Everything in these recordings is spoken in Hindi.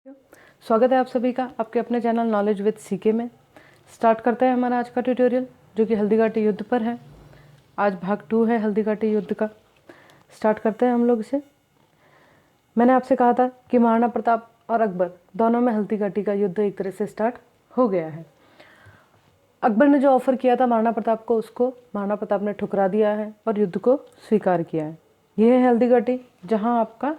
स्वागत है आप सभी का आपके अपने चैनल नॉलेज विद सीके में। स्टार्ट करते हैं हमारा आज का ट्यूटोरियल जो कि हल्दीघाटी युद्ध पर है। आज भाग 2 है हल्दीघाटी युद्ध का। स्टार्ट करते हैं हम लोग इसे। मैंने आपसे कहा था कि महाराणा प्रताप और अकबर दोनों में हल्दीघाटी का युद्ध एक तरह से स्टार्ट हो गया है। अकबर ने जो ऑफ़र किया था महाराणा प्रताप को, उसको महाराणा प्रताप ने ठुकरा दिया है और युद्ध को स्वीकार किया है। यह है हल्दीघाटी, जहाँ आपका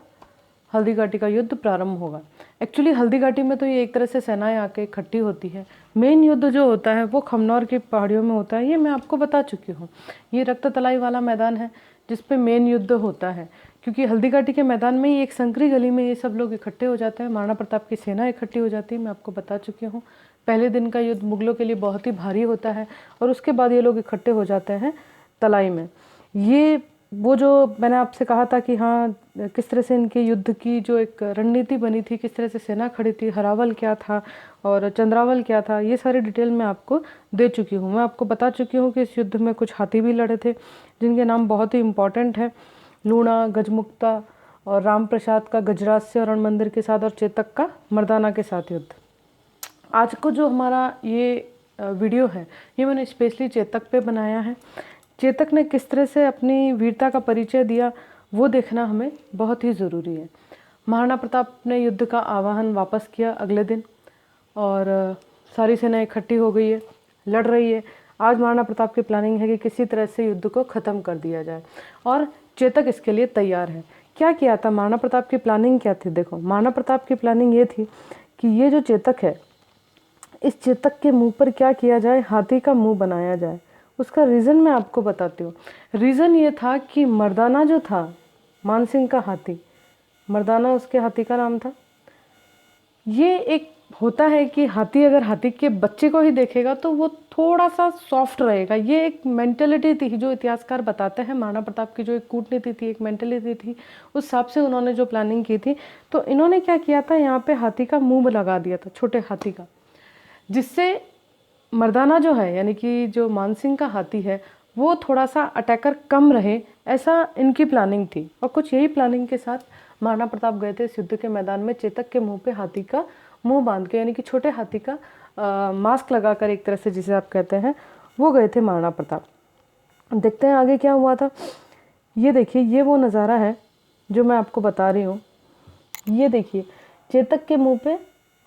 हल्दीघाटी का युद्ध प्रारंभ होगा। एक्चुअली हल्दीघाटी में तो ये एक तरह से सेनाएं आके इकट्ठी होती है। मेन युद्ध जो होता है वो खमनौर की पहाड़ियों में होता है, ये मैं आपको बता चुकी हूँ। ये रक्त तलाई वाला मैदान है जिस पे मेन युद्ध होता है, क्योंकि हल्दीघाटी के मैदान में ही एक संकरी गली में ये सब लोग इकट्ठे हो जाते हैं। महाराणा प्रताप की सेना इकट्ठी हो जाती है, मैं आपको बता चुकी हूँ। पहले दिन का युद्ध मुगलों के लिए बहुत ही भारी होता है और उसके बाद ये लोग इकट्ठे हो जाते हैं तलाई में। ये वो जो मैंने आपसे कहा था कि हाँ किस तरह से इनके युद्ध की जो एक रणनीति बनी थी, किस तरह से सेना खड़ी थी, हरावल क्या था और चंद्रावल क्या था, ये सारी डिटेल मैं आपको दे चुकी हूँ। मैं आपको बता चुकी हूँ कि इस युद्ध में कुछ हाथी भी लड़े थे जिनके नाम बहुत ही इम्पॉर्टेंट है। लूणा, गजमुक्ता और राम प्रसाद का गजराज से और रण मंदिर के साथ, और चेतक का मर्दाना के साथ युद्ध। आज को जो हमारा ये वीडियो है ये मैंने स्पेशली चेतक पे बनाया है। चेतक ने किस तरह से अपनी वीरता का परिचय दिया वो देखना हमें बहुत ही ज़रूरी है। महाराणा प्रताप ने युद्ध का आह्वान वापस किया अगले दिन और सारी सेना इकट्ठी हो गई है, लड़ रही है। आज महाराणा प्रताप की प्लानिंग है कि किसी तरह से युद्ध को ख़त्म कर दिया जाए और चेतक इसके लिए तैयार है। क्या किया था महाराणा प्रताप की प्लानिंग क्या थी? देखो, महाराणा प्रताप की प्लानिंग ये थी कि ये जो चेतक है, इस चेतक के मुंह पर क्या किया जाए, हाथी का मुंह बनाया जाए। उसका रीज़न मैं आपको बताती हूँ। रीज़न ये था कि मर्दाना जो था, मानसिंह का हाथी, मर्दाना उसके हाथी का नाम था। ये एक होता है कि हाथी अगर हाथी के बच्चे को ही देखेगा तो वो थोड़ा सा सॉफ्ट रहेगा। ये एक मेंटेलिटी थी जो इतिहासकार बताते हैं। महाराणा प्रताप की जो एक कूटनीति थी, एक मेंटेलिटी थी, उस हिसाब से उन्होंने जो प्लानिंग की थी। तो इन्होंने क्या किया था, यहाँ पे हाथी का मुँह लगा दिया था, छोटे हाथी का, जिससे मर्दाना जो है यानी कि जो मानसिंह का हाथी है वो थोड़ा सा अटैकर कम रहे, ऐसा इनकी प्लानिंग थी। और कुछ यही प्लानिंग के साथ महाराणा प्रताप गए थे इस युद्ध के मैदान में। चेतक के मुंह पे हाथी का मुंह बांध के, यानी कि छोटे हाथी का मास्क लगाकर, एक तरह से जिसे आप कहते हैं, वो गए थे महाराणा प्रताप। देखते हैं आगे क्या हुआ था। ये देखिए, ये वो नज़ारा है जो मैं आपको बता रही हूँ। ये देखिए, चेतक के मुंह पे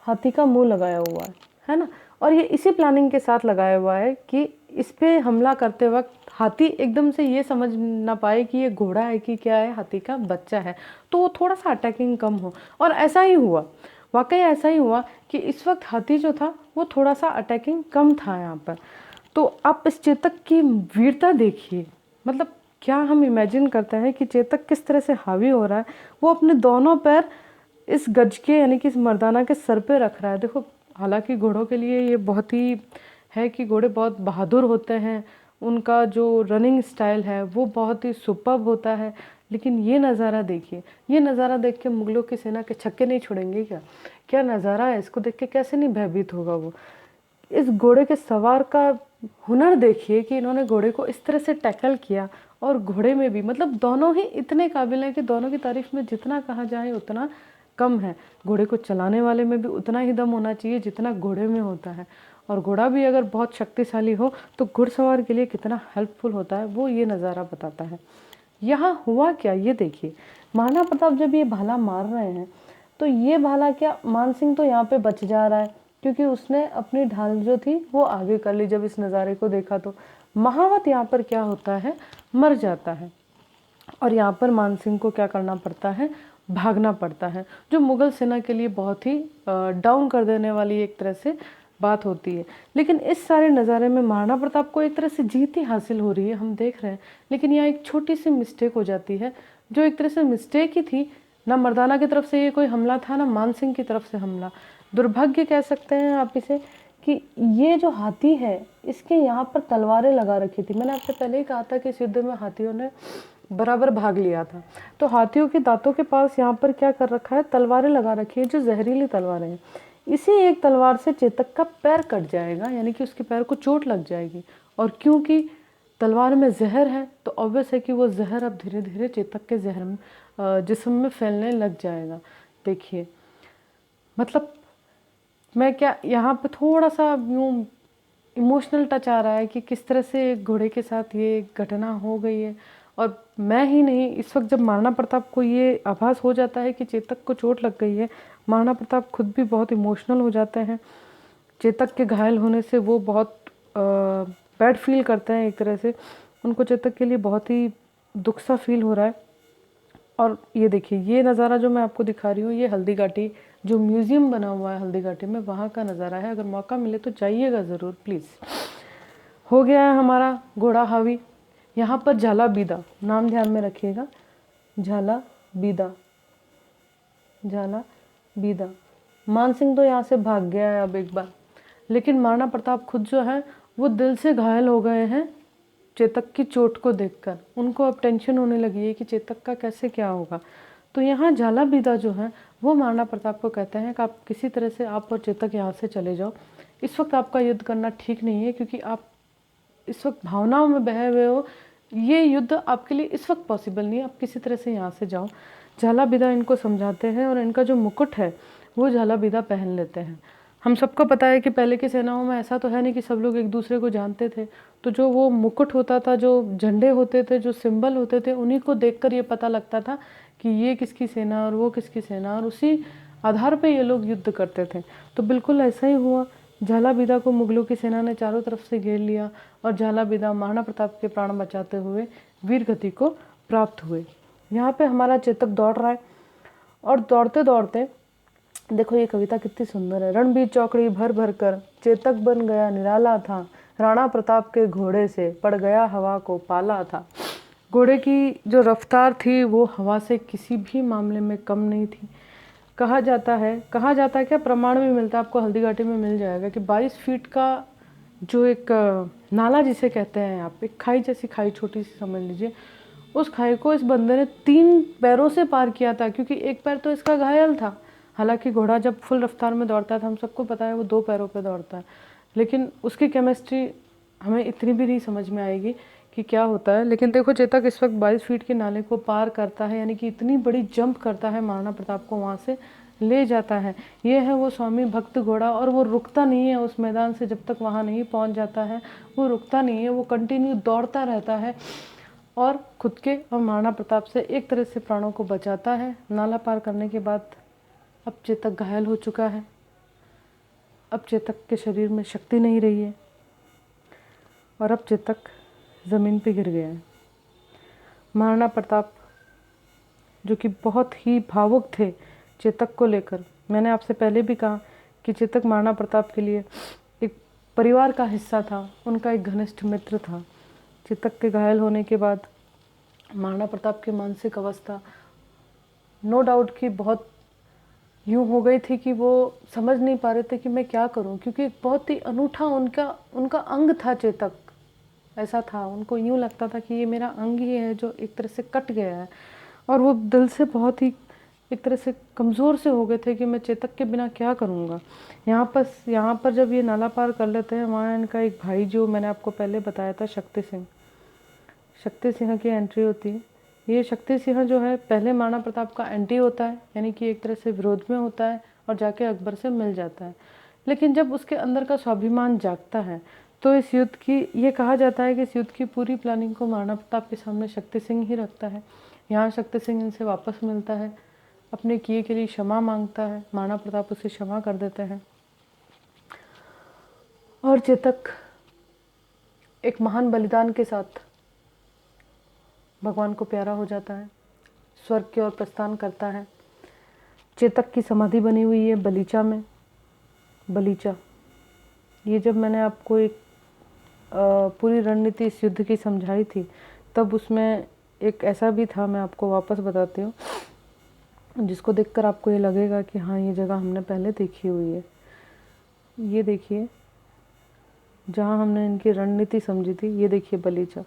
हाथी का मुंह लगाया हुआ है ना। और ये इसी प्लानिंग के साथ लगाया हुआ है कि इस पे हमला करते वक्त हाथी एकदम से ये समझ ना पाए कि ये घोड़ा है कि क्या है, हाथी का बच्चा है, तो वो थोड़ा सा अटैकिंग कम हो। और ऐसा ही हुआ, वाकई ऐसा ही हुआ कि इस वक्त हाथी जो था वो थोड़ा सा अटैकिंग कम था यहाँ पर। तो आप इस चेतक की वीरता देखिए, मतलब क्या हम इमेजिन करते हैं कि चेतक किस तरह से हावी हो रहा है। वो अपने दोनों पैर इस गज के, यानी कि इस मर्दाना के सर पे रख रहा है। देखो, हालांकि घोड़ों के लिए ये बहुत ही है कि घोड़े बहुत बहादुर होते हैं, उनका जो रनिंग स्टाइल है वो बहुत ही सुपर्ब होता है। लेकिन ये नज़ारा देखिए, ये नज़ारा देख के मुगलों की सेना के छक्के नहीं छोड़ेंगे क्या? क्या नज़ारा है, इसको देख के कैसे नहीं भयभीत होगा वो। इस घोड़े के सवार का हुनर देखिए कि इन्होंने घोड़े को इस तरह से टैकल किया। और घोड़े में भी, मतलब दोनों ही इतने काबिल हैं कि दोनों की तारीफ में जितना कहा जाए उतना कम है। घोड़े को चलाने वाले में भी उतना ही दम होना चाहिए जितना घोड़े में होता है। और घोड़ा भी अगर बहुत शक्तिशाली हो तो घुड़सवार के लिए कितना हेल्पफुल होता है, वो ये नज़ारा बताता है। यहाँ हुआ क्या, ये देखिए। महाराणा प्रताप जब ये भाला मार रहे हैं तो ये भाला क्या, मानसिंह तो यहाँ पे बच जा रहा है क्योंकि उसने अपनी ढाल जो थी वो आगे कर ली। जब इस नज़ारे को देखा तो महावत यहाँ पर क्या होता है, मर जाता है। और यहाँ पर मानसिंह को क्या करना पड़ता है, भागना पड़ता है, जो मुगल सेना के लिए बहुत ही डाउन कर देने वाली एक तरह से बात होती है। लेकिन इस सारे नज़ारे में महाराणा प्रताप को एक तरह से जीत ही हासिल हो रही है, हम देख रहे हैं। लेकिन यहाँ एक छोटी सी मिस्टेक हो जाती है, जो एक तरह से मिस्टेक ही थी। ना मर्दाना की तरफ से ये कोई हमला था, ना मानसिंह की तरफ से हमला। दुर्भाग्य कह सकते हैं आप इसे कि ये जो हाथी है इसके यहाँ पर तलवारें लगा रखी थी। मैंने आपसे पहले ही कहा था कि इस युद्ध में हाथियों ने बराबर भाग लिया था। तो हाथियों के दांतों के पास यहाँ पर क्या कर रखा है, तलवारें लगा रखी है, जो जहरीली तलवारें हैं। इसी एक तलवार से चेतक का पैर कट जाएगा, यानी कि उसके पैर को चोट लग जाएगी। और क्योंकि तलवार में जहर है तो ऑब्वियस है कि वो जहर अब धीरे धीरे चेतक के जहर में जिस्म में फैलने लग जाएगा। देखिए, मतलब मैं क्या, यहाँ पे थोड़ा सा यूँ इमोशनल टच आ रहा है कि किस तरह से घोड़े के साथ ये घटना हो गई है। और मैं ही नहीं, इस वक्त जब महाराणा प्रताप को ये आभास हो जाता है कि चेतक को चोट लग गई है, महाराणा प्रताप खुद भी बहुत इमोशनल हो जाते हैं। चेतक के घायल होने से वो बहुत बैड फील करते हैं एक तरह से, उनको चेतक के लिए बहुत ही दुख सा फील हो रहा है। और ये देखिए, ये नज़ारा जो मैं आपको दिखा रही हूँ, ये हल्दी घाटी जो म्यूज़ियम बना हुआ है हल्दी घाटी में, वहाँ का नज़ारा है। अगर मौका मिले तो जाइएगा ज़रूर प्लीज़। हो गया है हमारा घोड़ा हावी। यहाँ पर झाला बीदा नाम ध्यान में रखिएगा, झाला बीदा, झाला बीदा। मान सिंह तो यहाँ से भाग गया है अब एक बार, लेकिन महाराणा प्रताप खुद जो है वो दिल से घायल हो गए हैं चेतक की चोट को देखकर। उनको अब टेंशन होने लगी है कि चेतक का कैसे क्या होगा। तो यहाँ झाला बीदा जो है वो महाराणा प्रताप को कहते हैं कि आप किसी तरह से, आप और चेतक यहाँ से चले जाओ। इस वक्त आपका युद्ध करना ठीक नहीं है, क्योंकि आप इस वक्त भावनाओं में बहे हुए हो। ये युद्ध आपके लिए इस वक्त पॉसिबल नहीं है, आप किसी तरह से यहाँ से जाओ। झाला बीदा इनको समझाते हैं और इनका जो मुकुट है वो झाला बीदा पहन लेते हैं। हम सबको पता है कि पहले की सेनाओं में ऐसा तो है नहीं कि सब लोग एक दूसरे को जानते थे, तो जो वो मुकुट होता था, जो झंडे होते थे, जो सिंबल होते थे, उन्हीं को देखकर ये पता लगता था कि ये किसकी सेना और वो किसकी सेना, और उसी आधार पे ये लोग युद्ध करते थे। तो बिल्कुल ऐसा ही हुआ। झाला बीदा को मुगलों की सेना ने चारों तरफ से घेर लिया और झाला बीदा महाराणा प्रताप के प्राण बचाते हुए वीर गति को प्राप्त हुए। यहाँ पे हमारा चेतक दौड़ रहा है और दौड़ते दौड़ते देखो ये कविता कितनी सुंदर है। रणबीर चौकड़ी भर भर कर चेतक बन गया निराला था, राणा प्रताप के घोड़े से पड़ गया हवा को पाला था। घोड़े की जो रफ्तार थी वो हवा से किसी भी मामले में कम नहीं थी। कहा जाता है क्या, प्रमाण भी मिलता है आपको, हल्दी घाटी में मिल जाएगा कि 22 फीट का जो एक नाला जिसे कहते हैं आप, एक खाई जैसी खाई छोटी सी समझ लीजिए, उस खाई को इस बंदे ने 3 पैरों से पार किया था, क्योंकि एक पैर तो इसका घायल था। हालांकि घोड़ा जब फुल रफ्तार में दौड़ता है, हम सबको पता है वो 2 पैरों पे दौड़ता है, लेकिन उसकी केमिस्ट्री हमें इतनी भी नहीं समझ में आएगी कि क्या होता है। लेकिन देखो चेतक इस वक्त 22 फीट के नाले को पार करता है, यानी कि इतनी बड़ी जंप करता है, महाराणा प्रताप को वहाँ से ले जाता है। ये है वो स्वामी भक्त घोड़ा, और वो रुकता नहीं है उस मैदान से जब तक वहाँ नहीं पहुँच जाता है। वो रुकता नहीं है, वो कंटिन्यू दौड़ता रहता है और खुद के और महाराणा प्रताप से एक तरह से प्राणों को बचाता है। नाला पार करने के बाद अब चेतक घायल हो चुका है, अब चेतक के शरीर में शक्ति नहीं रही है और अब चेतक ज़मीन पे गिर गया है। महाराणा प्रताप जो कि बहुत ही भावुक थे चेतक को लेकर, मैंने आपसे पहले भी कहा कि चेतक महाराणा प्रताप के लिए एक परिवार का हिस्सा था, उनका एक घनिष्ठ मित्र था। चेतक के घायल होने के बाद महाराणा प्रताप की मानसिक अवस्था नो डाउट कि बहुत यूँ हो गई थी कि वो समझ नहीं पा रहे थे कि मैं क्या करूं, क्योंकि बहुत ही अनूठा उनका अंग था चेतक। ऐसा था, उनको यूँ लगता था कि ये मेरा अंग ही है जो एक तरह से कट गया है, और वो दिल से बहुत ही एक तरह से कमज़ोर से हो गए थे कि मैं चेतक के बिना क्या करूँगा। यहाँ पर जब ये नाला पार कर लेते हैं, वहाँ इनका एक भाई जो मैंने आपको पहले बताया था, शक्ति सिंह की एंट्री होती है। ये शक्ति सिंह जो है पहले महाराणा प्रताप का एंटी होता है, यानी कि एक तरह से विरोध में होता है और जाके अकबर से मिल जाता है। लेकिन जब उसके अंदर का स्वाभिमान जागता है तो इस युद्ध की, ये कहा जाता है कि इस युद्ध की पूरी प्लानिंग को महाराणा प्रताप के सामने शक्ति सिंह ही रखता है। यहाँ शक्ति सिंह इनसे वापस मिलता है, अपने किए के लिए क्षमा मांगता है, महाराणा प्रताप उसे क्षमा कर देते हैं और चेतक एक महान बलिदान के साथ भगवान को प्यारा हो जाता है, स्वर्ग की ओर प्रस्थान करता है। चेतक की समाधि बनी हुई है बलीचा में। बलीचा, ये जब मैंने आपको एक पूरी रणनीति इस युद्ध की समझाई थी, तब उसमें एक ऐसा भी था, मैं आपको वापस बताती हूँ, जिसको देखकर आपको ये लगेगा कि हाँ ये जगह हमने पहले देखी हुई है। ये देखिए, जहाँ हमने इनकी रणनीति समझी थी, ये देखिए बलीचा।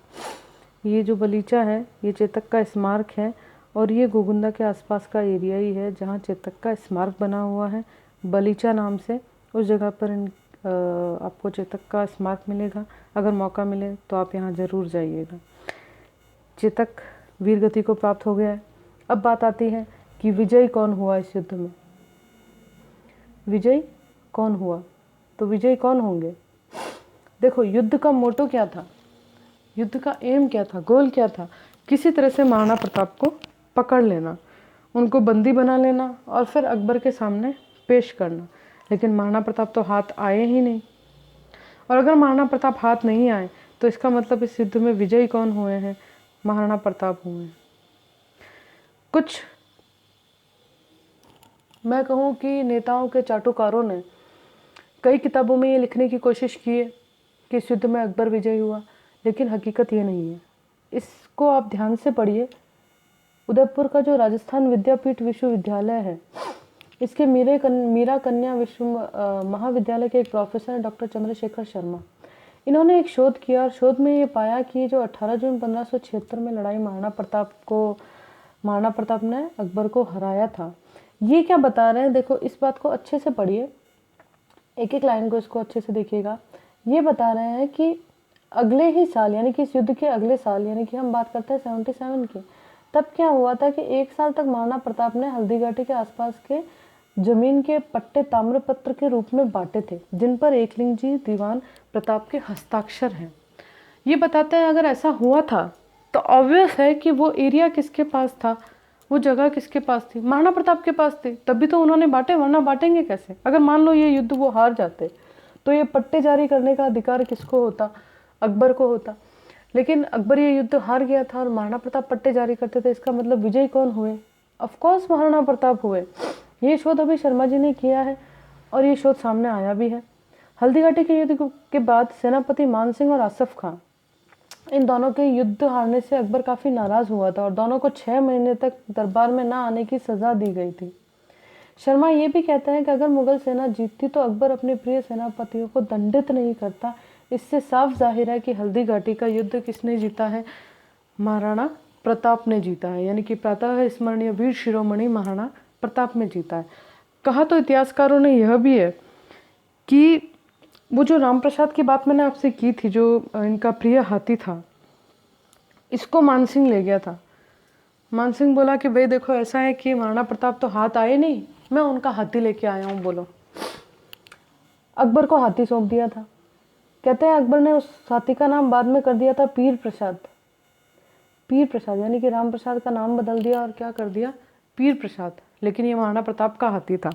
ये जो बलीचा है ये चेतक का स्मारक है, और ये गोगुंदा के आसपास का एरिया ही है जहाँ चेतक का स्मारक बना हुआ है बलीचा नाम से। उस जगह पर आपको चेतक का स्मारक मिलेगा। अगर मौका मिले तो आप यहाँ ज़रूर जाइएगा। चेतक वीर गति को प्राप्त हो गया है। अब बात आती है कि विजयी कौन हुआ इस युद्ध में। विजयी कौन हुआ? तो विजयी कौन होंगे? देखो, युद्ध का मोटो क्या था, युद्ध का एम क्या था, गोल क्या था? किसी तरह से महाराणा प्रताप को पकड़ लेना, उनको बंदी बना लेना और फिर अकबर के सामने पेश करना। लेकिन महाराणा प्रताप तो हाथ आए ही नहीं। और अगर महाराणा प्रताप हाथ नहीं आए तो इसका मतलब इस युद्ध में विजयी कौन हुए हैं? महाराणा प्रताप हुए हैं। कुछ मैं कहूँ कि नेताओं के चाटुकारों ने कई किताबों में ये लिखने की कोशिश की है कि इस युद्ध में अकबर विजयी हुआ, लेकिन हकीकत ये नहीं है। इसको आप ध्यान से पढ़िए। उदयपुर का जो राजस्थान विद्यापीठ विश्वविद्यालय है, इसके मीरा कन्या विश्व महाविद्यालय के एक प्रोफेसर हैं डॉक्टर चंद्रशेखर शर्मा। इन्होंने एक शोध किया और शोध में ये पाया कि जो 18 जून 1576 में लड़ाई महाराणा प्रताप ने अकबर को हराया था, ये क्या बता रहे हैं? देखो, इस बात को अच्छे से पढ़िए, एक एक लाइन को इसको अच्छे से देखिएगा। ये बता रहे हैं कि अगले ही साल, यानी कि इस युद्ध के अगले साल, यानी कि हम बात करते हैं 77 की, तब क्या हुआ था कि 1 साल तक महाराणा प्रताप ने हल्दीघाटी के आसपास के जमीन के पट्टे ताम्रपत्र के रूप में बांटे थे, जिन पर एकलिंगजी दीवान प्रताप के हस्ताक्षर हैं। ये बताते हैं अगर ऐसा हुआ था तो ऑब्वियस है कि वो एरिया किसके पास था, वो जगह किसके पास थी? महाराणा प्रताप के पास थी, तभी तो उन्होंने बांटे, वरना बांटेंगे कैसे? अगर मान लो ये युद्ध वो हार जाते तो ये पट्टे जारी करने का अधिकार किसको होता? अकबर को होता। लेकिन अकबर ये युद्ध हार गया था और महाराणा प्रताप पट्टे जारी करते थे, इसका मतलब विजयी कौन हुए? ऑफकोर्स महाराणा प्रताप हुए। ये शोध अभी शर्मा जी ने किया है और ये शोध सामने आया भी है। हल्दीघाटी के युद्ध के बाद सेनापति मान सिंह और आसफ खां, इन दोनों के युद्ध हारने से अकबर काफ़ी नाराज़ हुआ था और दोनों को 6 महीने तक दरबार में ना आने की सज़ा दी गई थी। शर्मा ये भी कहते हैं कि अगर मुगल सेना जीतती तो अकबर अपने प्रिय सेनापतियों को दंडित नहीं करता। इससे साफ जाहिर है कि हल्दीघाटी का युद्ध किसने जीता है? महाराणा प्रताप ने जीता है, यानी कि प्रातः स्मरणीय वीर शिरोमणि महाराणा प्रताप ने जीता है। कहा तो इतिहासकारों ने यह भी है कि वो जो रामप्रसाद की बात मैंने आपसे की थी, जो इनका प्रिय हाथी था, इसको मानसिंह ले गया था। मानसिंह बोला कि भाई देखो, ऐसा है कि महाराणा प्रताप तो हाथ आए नहीं, मैं उनका हाथी लेके आया हूँ, बोलो। अकबर को हाथी सौंप दिया था। कहते हैं अकबर ने उस हाथी का नाम बाद में कर दिया था पीर प्रसाद। पीर प्रसाद यानी कि राम प्रसाद का नाम बदल दिया और क्या कर दिया? पीर प्रसाद। लेकिन ये महाराणा प्रताप का हाथी था।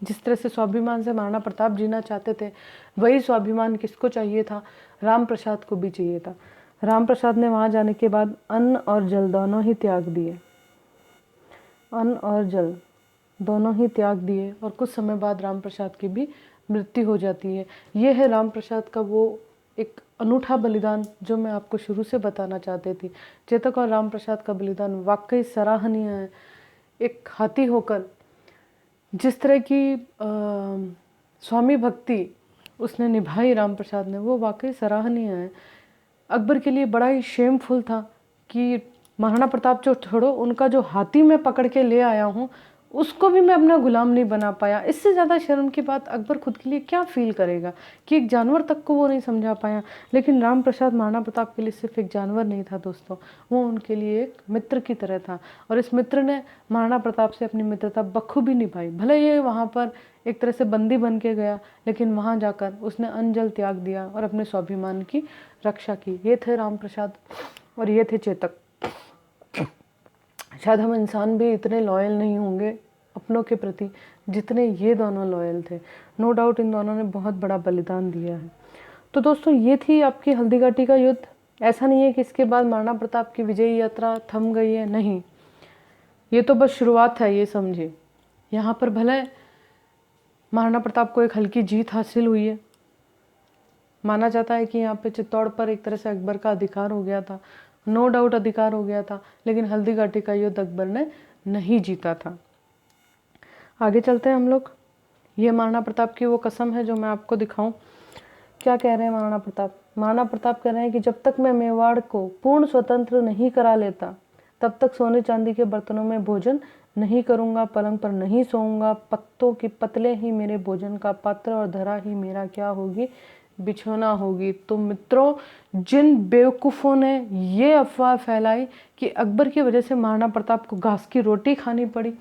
जिस तरह से स्वाभिमान से महाराणा प्रताप जीना चाहते थे, वही स्वाभिमान किसको चाहिए था? राम प्रसाद को भी चाहिए था। राम प्रसाद ने वहाँ जाने के बाद अन्न और जल दोनों ही त्याग दिए। अन्न और जल दोनों ही त्याग दिए और कुछ समय बाद राम प्रसाद की भी मृत्यु हो जाती है। ये है राम प्रसाद का वो एक अनूठा बलिदान जो मैं आपको शुरू से बताना चाहती थी। चेतक और राम प्रसाद का बलिदान वाकई सराहनीय है। एक हाथी होकर जिस तरह की स्वामी भक्ति उसने निभाई राम प्रसाद ने, वो वाकई सराहनीय है। अकबर के लिए बड़ा ही शेमफुल था कि महाराणा प्रताप जो छोड़ो, उनका जो हाथी मैं पकड़ के ले आया हूँ उसको भी मैं अपना गुलाम नहीं बना पाया। इससे ज़्यादा शर्म की बात अकबर खुद के लिए क्या फील करेगा कि एक जानवर तक को वो नहीं समझा पाया। लेकिन राम प्रसाद महाराणा प्रताप के लिए सिर्फ एक जानवर नहीं था दोस्तों, वो उनके लिए एक मित्र की तरह था। और इस मित्र ने महाराणा प्रताप से अपनी मित्रता बखूबी निभाई। भले ये वहाँ पर एक तरह से बंदी बन के गया, लेकिन वहाँ जाकर उसने अन्न जल त्याग दिया और अपने स्वाभिमान की रक्षा की। ये थे राम प्रसाद और ये थे चेतक। शायद हम इंसान भी इतने लॉयल नहीं होंगे अपनों के प्रति जितने ये दोनों लॉयल थे। नो डाउट इन दोनों ने बहुत बड़ा बलिदान दिया है। तो दोस्तों, ये थी आपकी हल्दीघाटी का युद्ध। ऐसा नहीं है कि इसके बाद महाराणा प्रताप की विजयी यात्रा थम गई है, नहीं, ये तो बस शुरुआत है, ये समझिए। यहाँ पर भले महाराणा प्रताप को एक हल्की जीत हासिल हुई है। माना जाता है कि यहाँ पे चित्तौड़ पर एक तरह से अकबर का अधिकार हो गया था, नो डाउट अधिकार हो गया था, लेकिन हल्दीघाटी का युद्ध अकबर ने नहीं जीता था। आगे चलते हैं हम लोग। ये महाराणा प्रताप की वो कसम है जो मैं आपको दिखाऊं। क्या कह रहे हैं महाराणा प्रताप? महाराणा प्रताप कह रहे हैं कि जब तक मैं मेवाड़ को पूर्ण स्वतंत्र नहीं करा लेता, तब तक सोने चांदी के बर्तनों में भोजन नहीं करूँगा, पलंग पर नहीं सोऊंगा, पत्तों की पतले ही मेरे भोजन का पात्र और धरा ही मेरा क्या होगी? बिछोना होगी। तो मित्रों, जिन बेवकूफ़ों ने ये अफवाह फैलाई कि अकबर की वजह से महाराणा प्रताप को घास की रोटी खानी पड़ी,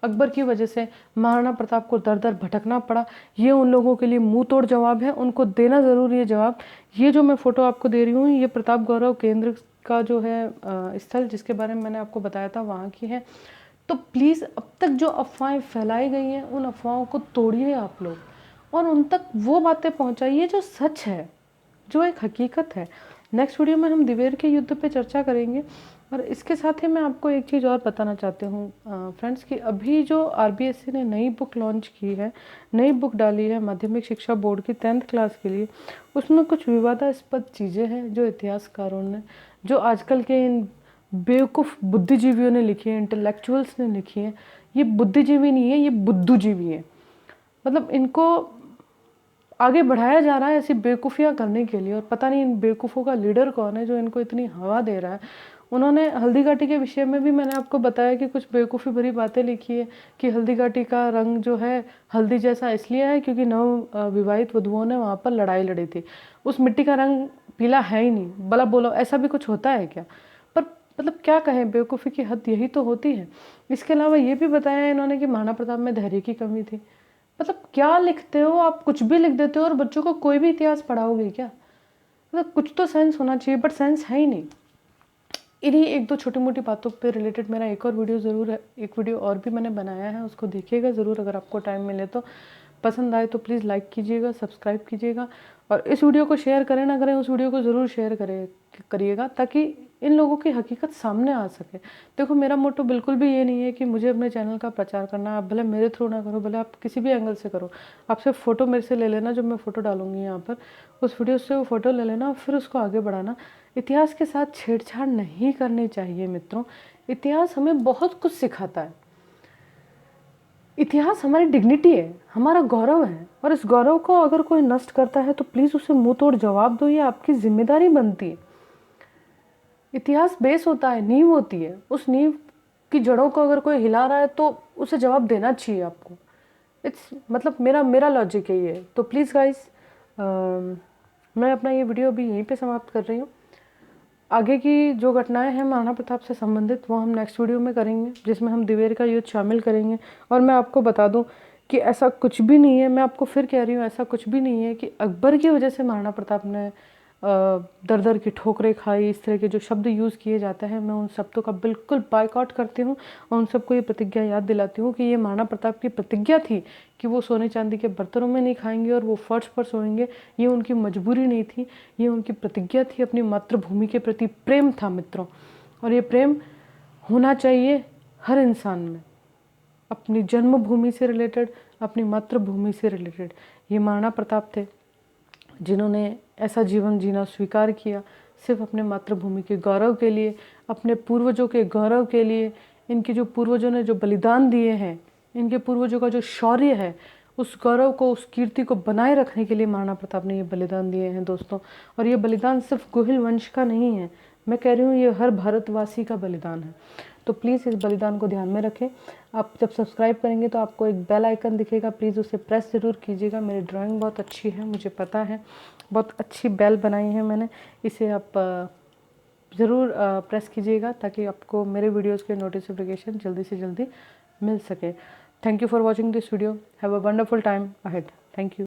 अकबर की वजह से महाराणा प्रताप को दर दर भटकना पड़ा, ये उन लोगों के लिए मुंह तोड़ जवाब है, उनको देना ज़रूरी है जवाब। ये जो मैं फ़ोटो आपको दे रही हूँ, ये प्रताप गौरव केंद्र का जो है स्थल जिसके बारे में मैंने आपको बताया था, वहाँ की है। तो प्लीज़ अब तक जो अफवाहें फैलाई गई हैं, उन अफवाहों को तोड़िए आप लोग, और उन तक वो बातें पहुँचाइए जो सच है, जो एक हकीकत है। नेक्स्ट वीडियो में हम दिवेर के युद्ध पे चर्चा करेंगे। और इसके साथ ही मैं आपको एक चीज़ और बताना चाहती हूँ फ्रेंड्स, कि अभी जो आरबीएससी ने नई बुक लॉन्च की है, नई बुक डाली है माध्यमिक शिक्षा बोर्ड की 10th क्लास के लिए, उसमें कुछ विवादास्पद चीज़ें हैं जो इतिहासकारों ने, जो आजकल के इन बेवकूफ़ बुद्धिजीवियों ने लिखी है, इंटेलेक्चुअल्स ने लिखी है। ये बुद्धिजीवी नहीं है, ये बुद्धूजीवी है। मतलब इनको आगे बढ़ाया जा रहा है ऐसी बेवकूफ़ियाँ करने के लिए, और पता नहीं इन बेवकूफ़ों का लीडर कौन है जो इनको इतनी हवा दे रहा है। उन्होंने हल्दी घाटी के विषय में भी मैंने आपको बताया कि कुछ बेवकूफ़ी भरी बातें लिखी है कि हल्दी घाटी का रंग जो है हल्दी जैसा इसलिए है क्योंकि नव विवाहित वधुओं ने वहाँ पर लड़ाई लड़ी थी। उस मिट्टी का रंग पीला है ही नहीं, भला बोलो ऐसा भी कुछ होता है क्या? पर मतलब क्या कहें, बेवकूफ़ी की हद यही तो होती है। इसके अलावा ये भी बताया इन्होंने कि महाराणा प्रताप में धैर्य की कमी थी। मतलब क्या लिखते हो आप, कुछ भी लिख देते हो और बच्चों को कोई भी इतिहास पढ़ाओगे क्या? मतलब कुछ तो सेंस होना चाहिए, बट सेंस है ही नहीं। इन्हीं एक दो छोटी मोटी बातों पे रिलेटेड मेरा एक और वीडियो ज़रूर है, एक वीडियो और भी मैंने बनाया है, उसको देखिएगा ज़रूर। अगर आपको टाइम मिले तो, पसंद आए तो प्लीज़ लाइक कीजिएगा, सब्सक्राइब कीजिएगा, और इस वीडियो को शेयर करें ना करें, उस वीडियो को ज़रूर शेयर करिएगा ताकि इन लोगों की हकीकत सामने आ सके। देखो, मेरा मोटो बिल्कुल भी ये नहीं है कि मुझे अपने चैनल का प्रचार करना। आप भले मेरे थ्रू ना करो, भले आप किसी भी एंगल से करो, आप सिर्फ फ़ोटो मेरे से ले लेना, जब मैं फ़ोटो डालूंगी यहाँ पर उस वीडियो से वो फ़ोटो ले लेना, फिर उसको आगे बढ़ाना। इतिहास के साथ छेड़छाड़ नहीं करनी चाहिए मित्रों। इतिहास हमें बहुत कुछ सिखाता है। इतिहास हमारी डिग्निटी है, हमारा गौरव है, और इस गौरव को अगर कोई नष्ट करता है तो प्लीज़ उसे मुंह तोड़ जवाब दो, ये आपकी जिम्मेदारी बनती है। इतिहास बेस होता है, नींव होती है, उस नींव की जड़ों को अगर कोई हिला रहा है तो उसे जवाब देना चाहिए आपको। मतलब मेरा लॉजिक यही है। तो प्लीज़ गाइस, मैं अपना ये वीडियो अभी यहीं पे समाप्त कर रही हूँ। आगे की जो घटनाएं हैं महाराणा प्रताप से संबंधित, वो हम नेक्स्ट वीडियो में करेंगे, जिसमें हम दिवेर का युद्ध शामिल करेंगे। और मैं आपको बता दूं कि ऐसा कुछ भी नहीं है, मैं आपको फिर कह रही हूँ, ऐसा कुछ भी नहीं है कि अकबर की वजह से महाराणा प्रताप ने दर दर की ठोकरें खाई। इस तरह के जो शब्द यूज़ किए जाते हैं, मैं उन शब्दों का बिल्कुल बायकॉट करती हूँ, और उन सबको ये प्रतिज्ञा याद दिलाती हूँ कि ये महाराणा प्रताप की प्रतिज्ञा थी कि वो सोने चांदी के बर्तनों में नहीं खाएंगे और वो फर्श पर सोएंगे। ये उनकी मजबूरी नहीं थी, ये उनकी प्रतिज्ञा थी, अपनी मातृभूमि के प्रति प्रेम था मित्रों। और ये प्रेम होना चाहिए हर इंसान में, अपनी जन्मभूमि से रिलेटेड, अपनी मातृभूमि से रिलेटेड। ये महाराणा प्रताप थे जिन्होंने ऐसा जीवन जीना स्वीकार किया सिर्फ अपने मातृभूमि के गौरव के लिए, अपने पूर्वजों के गौरव के लिए। इनके जो पूर्वजों ने जो बलिदान दिए हैं, इनके पूर्वजों का जो शौर्य है, उस गौरव को, उस कीर्ति को बनाए रखने के लिए महाराणा प्रताप ने ये बलिदान दिए हैं दोस्तों। और ये बलिदान सिर्फ गोहिल वंश का नहीं है, मैं कह रही हूँ ये हर भारतवासी का बलिदान है। तो प्लीज़ इस बलिदान को ध्यान में रखें। आप जब सब्सक्राइब करेंगे तो आपको एक बेल आइकन दिखेगा, प्लीज़ उसे प्रेस ज़रूर कीजिएगा। मेरी ड्राइंग बहुत अच्छी है, मुझे पता है, बहुत अच्छी बेल बनाई है मैंने, इसे आप ज़रूर प्रेस कीजिएगा ताकि आपको मेरे वीडियोज़ के नोटिफिकेशन जल्दी से जल्दी मिल सके। Thank you for watching this video. Have a wonderful time ahead. Thank you.